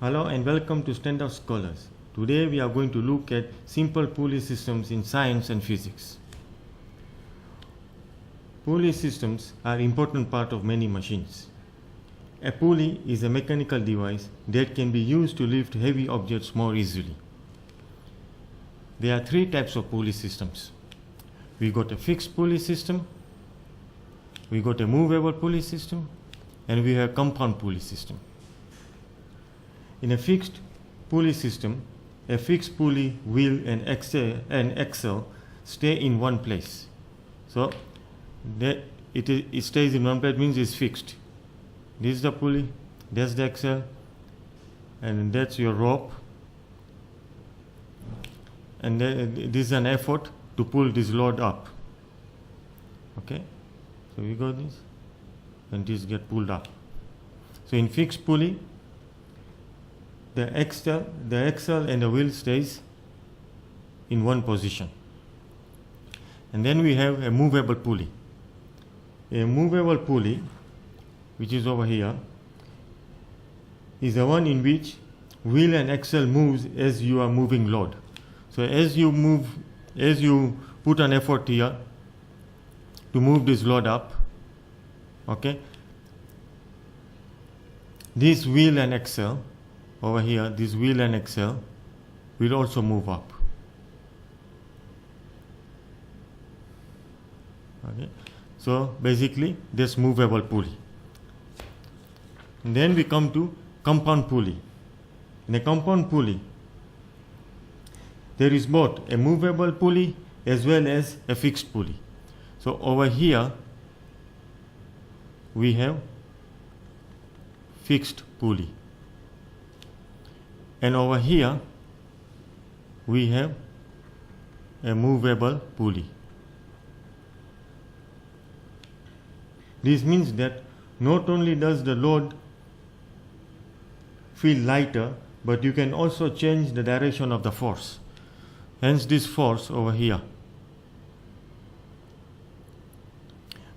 Hello and welcome to Standout Scholars. Today we are going to look at simple pulley systems in science and physics. Pulley systems are an important part of many machines. A pulley is a mechanical device that can be used to lift heavy objects more easily. There are three types of pulley systems. We got a fixed pulley system, we got a movable pulley system, and we have compound pulley system. In a fixed pulley system, a fixed pulley, wheel and axle stay in one place. So that it stays in one place means it's fixed. This is the pulley, that's the axle, and that's your rope. And this is an effort to pull this load up. Okay, so we got this, and this get pulled up. So in fixed pulley, the axle and the wheel stays in one position. And then we have a movable pulley. A movable pulley, which is over here, is the one in which wheel and axle moves as you are moving load. So as you put an effort here to move this load up, okay, this wheel and axle over here, this wheel and axle will also move up. Okay, so basically this movable pulley. And then we come to compound pulley. In a compound pulley, there is both a movable pulley as well as a fixed pulley. So over here we have fixed pulley, and over here we have a movable pulley. This means that not only does the load feel lighter, but you can also change the direction of the force. Hence this force over here.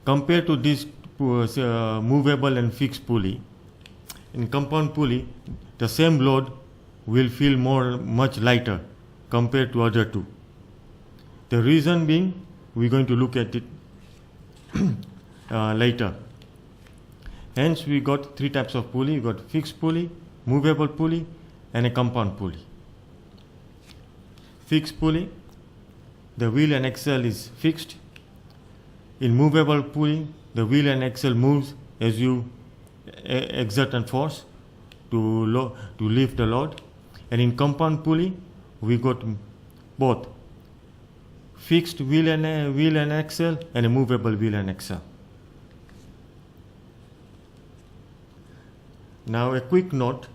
Compared to this movable and fixed pulley, in compound pulley the same load will feel much lighter compared to other two. The reason being, we're going to look at it later. Hence we got three types of pulley. We got fixed pulley, movable pulley, and a compound pulley. Fixed pulley, the wheel and axle is fixed. In movable pulley, the wheel and axle moves as you exert and force to lift the load. And in compound pulley, we got both fixed wheel and axle and a movable wheel and axle. Now a quick note: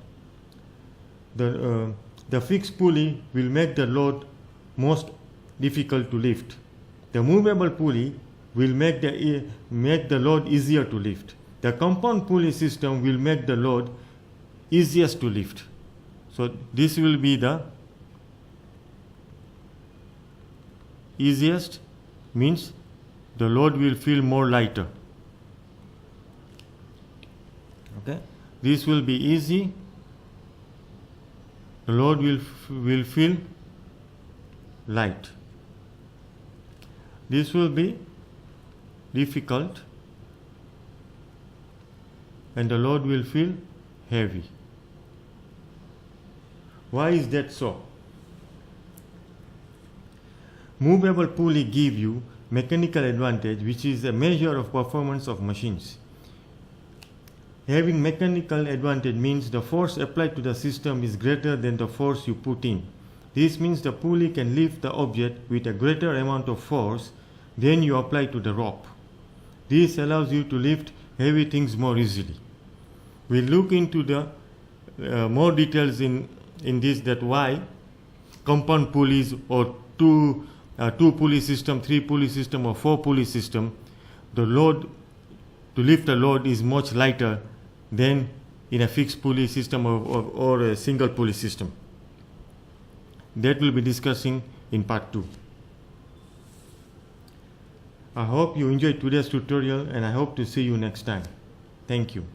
the fixed pulley will make the load most difficult to lift. The movable pulley will make the load easier to lift. The compound pulley system will make the load easiest to lift. So this will be the easiest, means the load will feel more lighter. Okay, this will be easy, the load will feel light. This will be difficult and the load will feel heavy. Why is that so? Movable pulley give you mechanical advantage, which is a measure of performance of machines. Having mechanical advantage means the force applied to the system is greater than the force you put in. This means the pulley can lift the object with a greater amount of force than you apply to the rope. This allows you to lift heavy things more easily. We'll look into the more details in this, that why compound pulleys or two pulley system, three pulley system or four pulley system, the load to lift a load is much lighter than in a fixed pulley system or a single pulley system. That we'll be discussing in part 2. I hope you enjoyed today's tutorial and I hope to see you next time. Thank you.